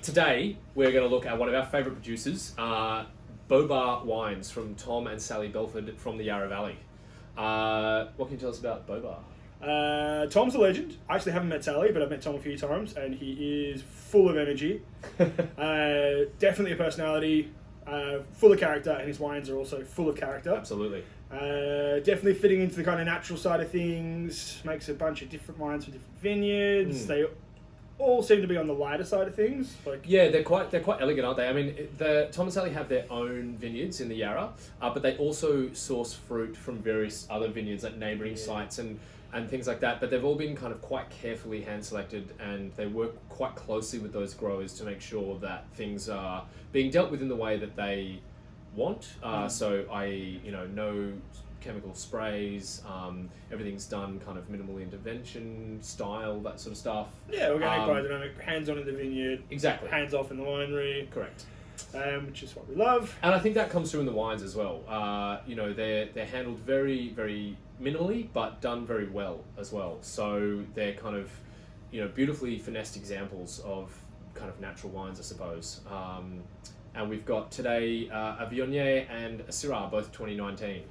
Today, we're going to look at one of our favourite producers, Bobar Wines from Tom and Sally Belford from the Yarra Valley. What can you tell us about Bobar? Tom's a legend. I actually haven't met Sally, but I've met Tom a few times, and he is full of energy. Definitely a personality, full of character, and his wines are also full of character. Absolutely. Definitely fitting into the kind of natural side of things. Makes a bunch of different wines for different vineyards. They all seem to be on the lighter side of things. Yeah, they're quite elegant, aren't they? I mean, Tom and Sally have their own vineyards in the Yarra, but they also source fruit from various other vineyards at neighbouring sites and things like that. But they've all been kind of quite carefully hand selected, and they work quite closely with those growers to make sure that things are being dealt with in the way that they want. So no chemical sprays, everything's done kind of minimal intervention style, that sort of stuff. Yeah, organic, biodynamic, hands-on in the vineyard. Exactly. Hands-off in the winery. Correct. Which is what we love. And I think that comes through in the wines as well. They're handled very, very minimally, but done very well as well. So they're kind of, beautifully finessed examples of kind of natural wines, I suppose. And we've got today a Viognier and a Syrah, both 2019.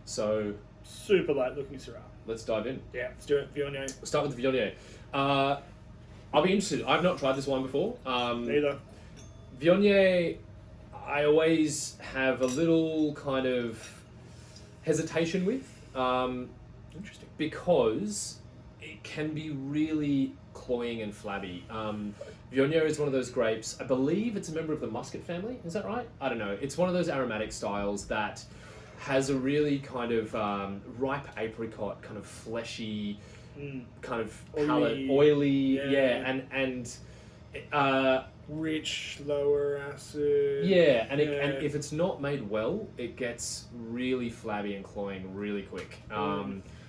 So super light looking Syrah. Let's dive in. Yeah, let's do it. Viognier. We'll start with the Viognier. I'll be interested. I've not tried this wine before. Neither. Viognier, I always have a little kind of hesitation with. Interesting. Because it can be really cloying and flabby. Viognier is one of those grapes, I believe it's a member of the muscat family, is that right? I don't know. It's one of those aromatic styles that has a really kind of ripe apricot, kind of fleshy, kind of palate, oily, and rich, lower acid. Yeah, and if it's not made well, it gets really flabby and cloying really quick.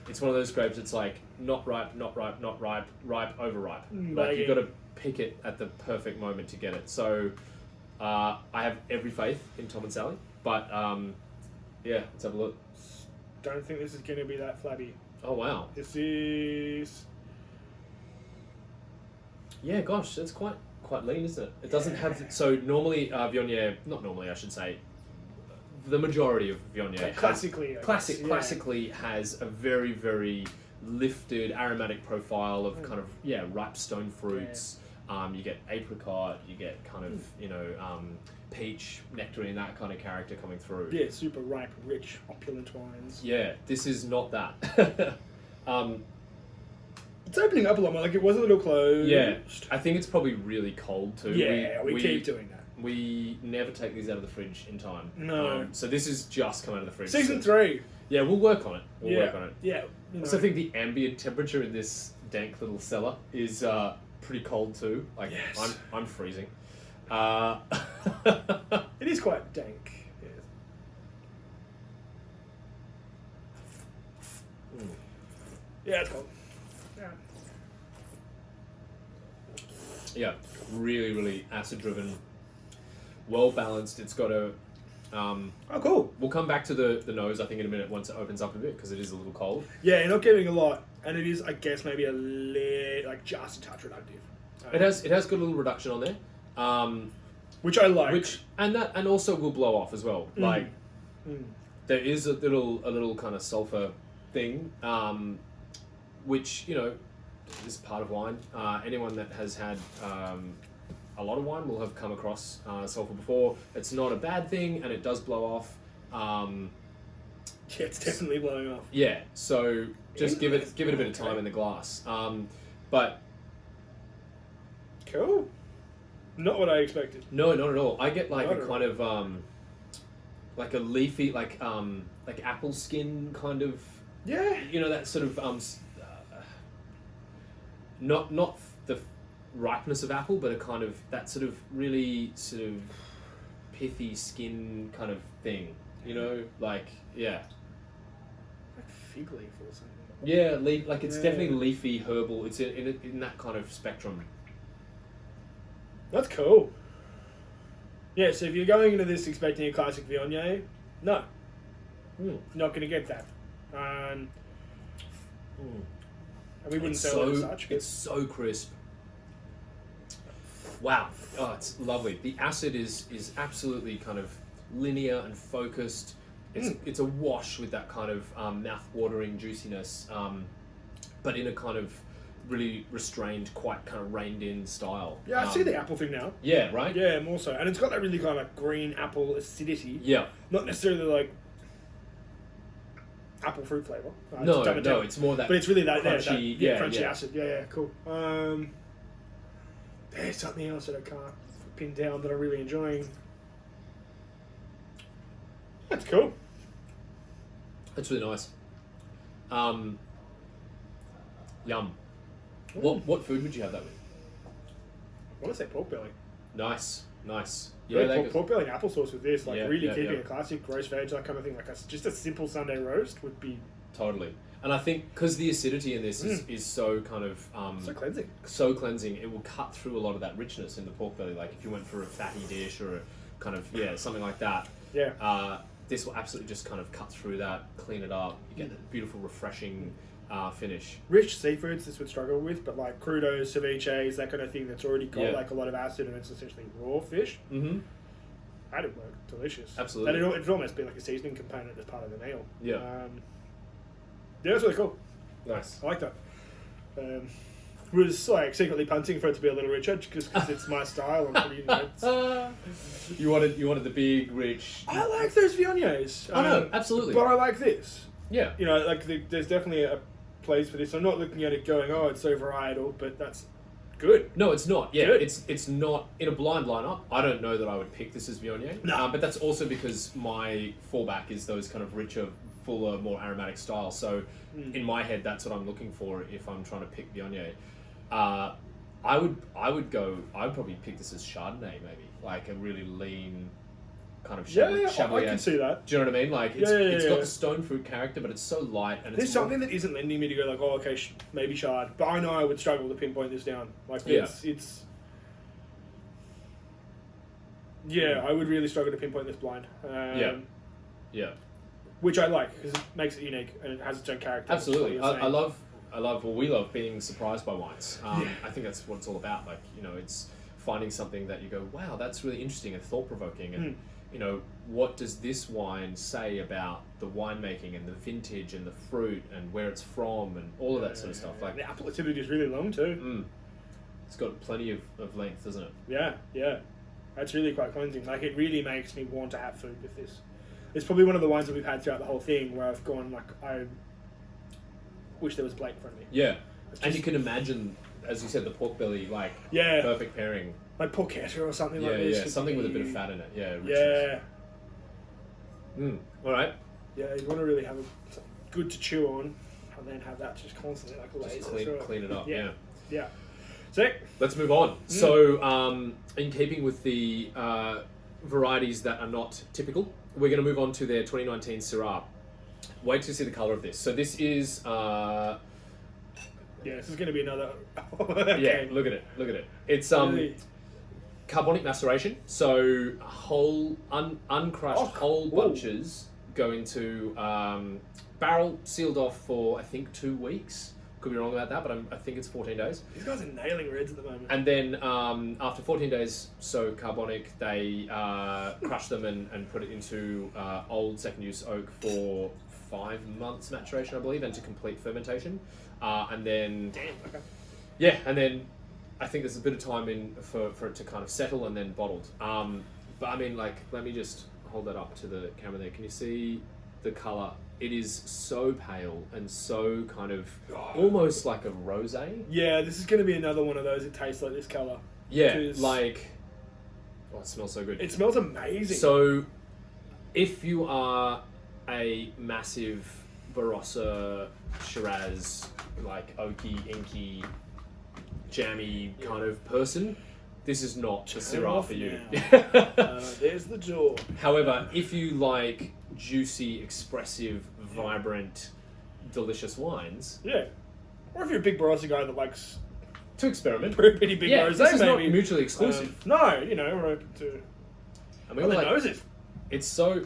It's one of those grapes. It's like not ripe, overripe. Like you've got to pick it at the perfect moment to get it. So I have every faith in Tom and Sally, but let's have a look. Don't think this is going to be that flabby. Oh wow! This is. Yeah, gosh, that's quite lean, isn't it? It doesn't have... So normally Viognier... Not normally, I should say. The majority of Viognier... Classically has a very, very lifted aromatic profile of kind of, ripe stone fruits. You get apricot, you get kind of, peach, nectarine, that kind of character coming through. Yeah, super ripe, rich, opulent wines. Yeah, this is not that. It's opening up a lot more, like it was a little closed. Yeah, I think it's probably really cold too. Yeah, we keep doing that. We never take these out of the fridge in time. No. So this is just come out of the fridge. Season 3. Yeah, we'll work on it. Yeah. So I think the ambient temperature in this dank little cellar is pretty cold too. Like I'm freezing. It is quite dank. Yeah, it's cold. Yeah, really, really acid-driven, well-balanced. It's got a... oh, cool. We'll come back to the nose, I think, in a minute once it opens up a bit, because it is a little cold. Yeah, you're not getting a lot, and it is, I guess, maybe just a touch reductive. It has got a little reduction on there. Which I like. And also will blow off as well. Like, there is a little kind of sulfur thing, which, is part of wine. Anyone that has had a lot of wine will have come across sulfur before. It's not a bad thing, and it does blow off. It's definitely blowing off. Yeah, so just give it a bit of time in the glass. But cool. Not what I expected. No, not at all. I get like a kind of like a leafy, like apple skin kind of. Yeah. That sort of not the ripeness of apple, but a kind of that sort of really sort of pithy skin kind of thing. Like fig leaf or something. Yeah, it's definitely leafy, herbal. It's in that kind of spectrum. That's cool. Yeah, so if you're going into this expecting a classic Viognier, no. Not going to get that. And we wouldn't sell it as such. It's so crisp. Wow. Oh, it's lovely. The acid is absolutely kind of linear and focused. It's a wash with that kind of mouth-watering juiciness, but in a kind of really restrained, quite kind of reined-in style. Yeah, I see the apple thing now. Yeah, right? Yeah, more so. And it's got that really kind of like green apple acidity. Yeah. Not necessarily like apple fruit flavour. No, it's more that. But it's really that crunchy, crunchy acid. Yeah, cool. There's something else that I can't pin down that I'm really enjoying. That's cool. That's really nice. Yum. What food would you have that with? I want to say pork belly. Nice. Yeah, pork belly and applesauce with this, like really keeping yeah. a classic roast veg, that kind of thing. Like just a simple Sunday roast would be totally. And I think because the acidity in this is so kind of so cleansing, it will cut through a lot of that richness in the pork belly. Like if you went for a fatty dish or a kind of something like that. Yeah. This will absolutely just kind of cut through that, clean it up. You get that beautiful, refreshing finish. Rich seafoods this would struggle with, but like crudos, ceviches, that kind of thing that's already got like a lot of acid and it's essentially raw fish. Mm-hmm. That'd work delicious. Absolutely. And it'd almost be like a seasoning component as part of the meal. Yeah. Yeah, that's really cool. Nice. I like that. Was like secretly punting for it to be a little richer because it's my style. I'm pretty. You wanted the big, rich. I like those Viogniers. Oh no, absolutely. But I like this. Yeah. You know, like there's definitely a place for this. I'm not looking at it going, oh, it's so varietal, but that's good. No, it's not. Yeah, good. it's not in a blind lineup. I don't know that I would pick this as Viognier. No. But that's also because my fallback is those kind of richer, fuller, more aromatic styles. So in my head, that's what I'm looking for if I'm trying to pick Viognier. I would probably pick this as Chardonnay, maybe like a really lean kind of Chablis. I can see that. Do you know what I mean? Like it's got the stone fruit character, but it's so light and there's something that isn't lending me to go like, oh, okay, maybe Chard, but I know I would struggle to pinpoint this down. Like it's. Yeah, I would really struggle to pinpoint this blind. Yeah. Which I like because it makes it unique and it has its own character. Absolutely, we love being surprised by wines. I think that's what it's all about. Like, you know, it's finding something that you go, wow, that's really interesting and thought-provoking. And, you know, what does this wine say about the winemaking and the vintage and the fruit and where it's from and all of that sort of stuff. Like the apple acidity is really long too. It's got plenty of length, doesn't it? Yeah. That's really quite cleansing. Like, it really makes me want to have food with this. It's probably one of the wines that we've had throughout the whole thing where I've gone, like, I wish there was a plate in front of me. Yeah. And you can imagine, as you said, the pork belly, like, perfect pairing. Like porchetta or something like this. Yeah, something with a bit of fat in it. Yeah, richness. All right. Yeah, you want to really have something good to chew on and then have that just constantly, like, laser. Just clean it up, Yeah. Sick. Let's move on. So, in keeping with the varieties that are not typical, we're going to move on to their 2019 Syrah. Wait to see the colour of this. So this is... this is going to be another... Yeah, look at it. It's carbonic maceration. So whole, uncrushed whole bunches go into barrel, sealed off for, I think, 2 weeks. Could be wrong about that, but I think it's 14 days. These guys are nailing reds at the moment. And then after 14 days, so carbonic, they crush them and put it into old second use oak for 5 months maturation, I believe, and to complete fermentation. And then... Damn, okay. Yeah, and then I think there's a bit of time in for it to kind of settle and then bottled. But I mean, like, let me just hold that up to the camera there. Can you see the colour? It is so pale and so kind of almost like a rosé. Yeah, this is going to be another one of those that tastes like this colour. Yeah, like... Oh, it smells so good. It smells amazing. So, if you are a massive Barossa, Shiraz, like oaky, inky, jammy kind of person, this is not the Syrah for you. There's the door. However, if you like juicy, expressive, vibrant, delicious wines... Yeah. Or if you're a big Barossa guy that likes... To experiment. Pretty big rosé, this is not mutually exclusive. No, you know, we're open to... I mean, like, noses. It's so...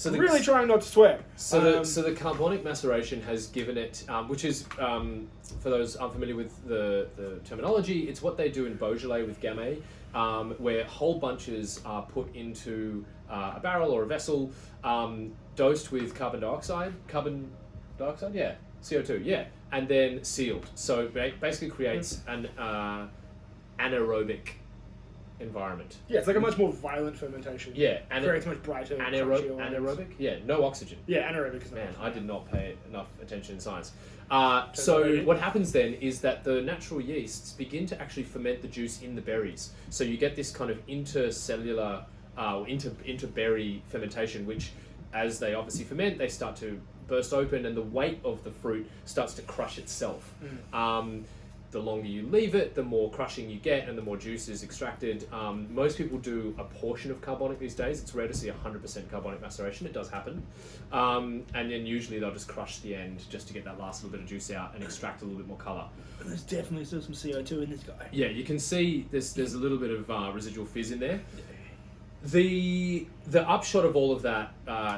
I'm really trying not to swear. So the carbonic maceration has given it, which is, for those unfamiliar with the terminology, it's what they do in Beaujolais with Gamay. where whole bunches are put into a barrel or a vessel, dosed with carbon dioxide, yeah, CO2, yeah, and then sealed. So basically creates an anaerobic environment. Yeah, it's like a much more violent fermentation. Yeah, creates much brighter, crunchier wines. anaerobic. Yeah, no oxygen. Yeah, anaerobic is not. Man, I did not pay enough attention in science. Turns So out what happens then is that the natural yeasts begin to actually ferment the juice in the berries. So you get this kind of intercellular, interberry fermentation, which, as they obviously ferment, they start to burst open, and the weight of the fruit starts to crush itself. The longer you leave it, the more crushing you get, and the more juice is extracted. Most people do a portion of carbonic these days. It's rare to see 100% carbonic maceration. It does happen. And then usually they'll just crush the end just to get that last little bit of juice out and extract a little bit more colour. There's definitely still some CO2 in this guy. Yeah, you can see there's a little bit of residual fizz in there. The upshot of all of that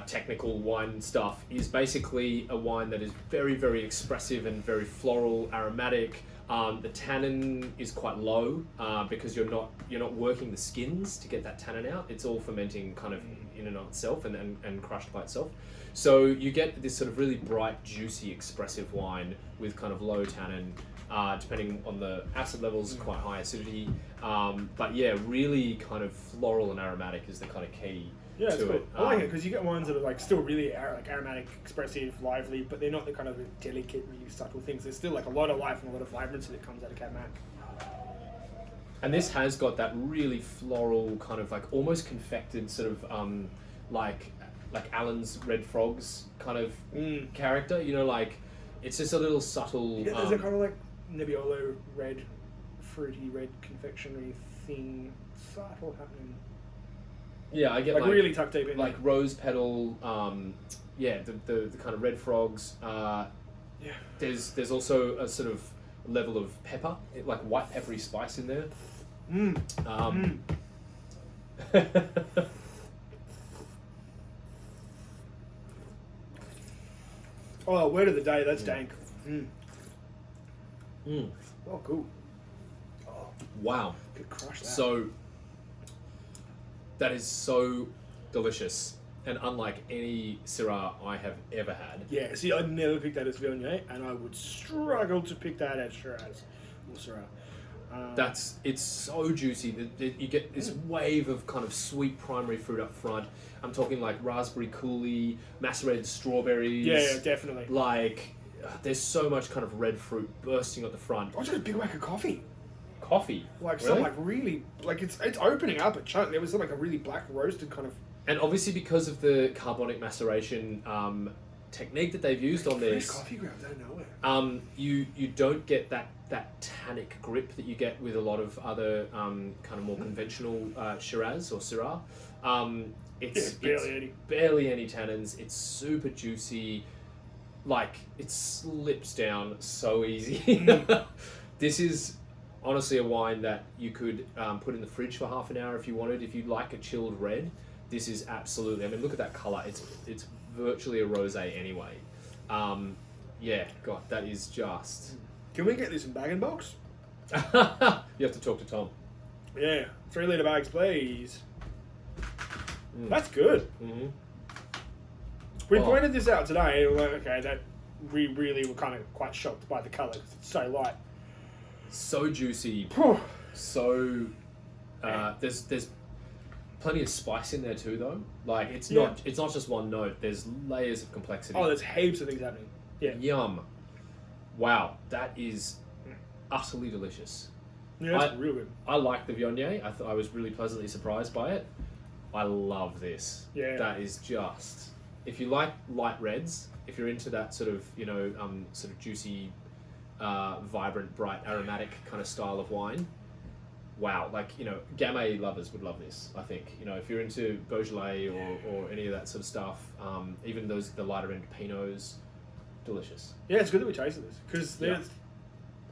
technical wine stuff is basically a wine that is very, very expressive and very floral, aromatic. The tannin is quite low because you're not working the skins to get that tannin out. It's all fermenting kind of in and of itself and crushed by itself. So you get this sort of really bright, juicy, expressive wine with kind of low tannin. Depending on the acid levels, quite high acidity. But yeah, really kind of floral and aromatic is the kind of key Yeah, it's to cool. it. I like it because you get wines that are like still really like aromatic, expressive, lively, but they're not the kind of delicate, really subtle things. There's still like a lot of life and a lot of vibrancy that comes out of Cab Mac. And this has got that really floral kind of like almost confected sort of like Alan's Red Frogs kind of character. You know, like it's just a little subtle. Yeah, there's a kind of like Nebbiolo red, fruity red confectionery thing subtle happening. Yeah, I get like really tucked deep in. like rose petal. Yeah, the kind of Red Frogs. Yeah. There's also a sort of level of pepper, like white peppery spice in there. Oh, word of the day, that's dank. Mm. Oh, cool. Wow. Could crush that. So that is so delicious and unlike any Syrah I have ever had. Yeah, see, I'd never pick that as Viognier, and I would struggle to pick that as Shiraz or Syrah. It's so juicy. You get this wave of kind of sweet primary fruit up front. I'm talking like raspberry coulis, macerated strawberries. Yeah, definitely. Like, there's so much kind of red fruit bursting at the front. I just got a big whack of coffee. Coffee? Like really? some like really like it's opening up a chunk. There was some, like a really black roasted kind of. And obviously because of the carbonic maceration technique that they've used on this, coffee grounds out of nowhere. You don't get that tannic grip that you get with a lot of other kind of more conventional Shiraz or Syrah. It's barely any tannins. It's super juicy. Like, it slips down so easy. This is honestly a wine that you could put in the fridge for half an hour if you wanted. If you like a chilled red, this is absolutely. I mean, look at that color. It's virtually a rosé anyway. Yeah, God, that is just. Can we get this in bag and box? You have to talk to Tom. Yeah, 3 litre bags, please. That's good. Mm-hmm. We pointed this out today. And we're like, okay, that we really were kind of quite shocked by the colour because it's so light. So juicy. So there's plenty of spice in there too, though. Like it's not just one note. There's layers of complexity. Oh, there's heaps of things happening. Yeah. Yum. Wow, that is utterly delicious. Yeah, that's real good. I like the Viognier. I was really pleasantly surprised by it. I love this. Yeah. That is just. If you like light reds, if you're into that sort of sort of juicy, vibrant, bright, aromatic kind of style of wine. Wow, like Gamay lovers would love this. I think if you're into Beaujolais or any of that sort of stuff, even the lighter end Pinots, delicious. Yeah, it's good that we tasted this because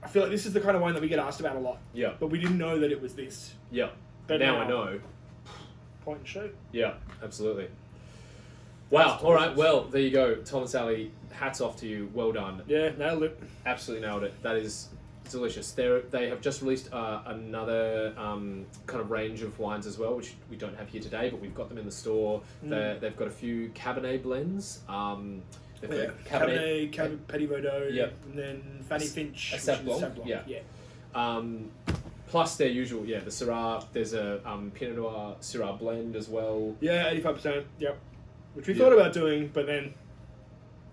I feel like this is the kind of wine that we get asked about a lot. Yeah. But we didn't know that it was this. Yeah. But now I know. Point and shoot. Yeah, absolutely. Wow. All right. Well, there you go, Tom and Sally. Hats off to you. Well done. Yeah, nailed it. Absolutely nailed it. That is It's delicious. They have just released another kind of range of wines as well, which we don't have here today, but we've got them in the store. They've got a few Cabernet blends. They've got Cabernet, Petit Verdot, Yep. and then Fanny Finch, a which Sauv is Blanc, Sauv yeah. Blanc. Plus their usual, the Syrah. There's a Pinot Noir Syrah blend as well. Yeah, 85%. Yep. Which we Yeah. thought about doing, but then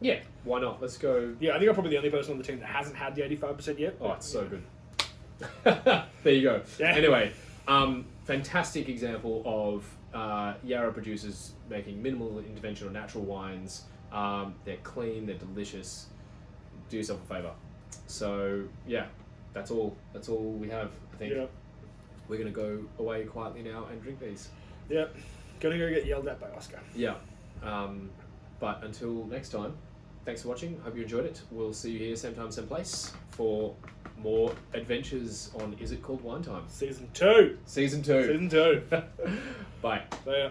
Yeah, why not? Let's go. yeah, I think I'm probably the only person on the team that hasn't had the 85% yet. Oh, it's so good. There you go. Yeah. Anyway, fantastic example of Yarra producers making minimal intervention on natural wines. They're clean, they're delicious. Do yourself a favour. So yeah, that's all we have, I think. Yeah. We're gonna go away quietly now and drink these. Yep. Gonna go get yelled at by Oscar. Yeah. But until next time, thanks for watching. Hope you enjoyed it. We'll see you here same time, same place for more adventures on Is It Called Wine Time? Season 2. Season 2. Season 2. Bye. So yeah.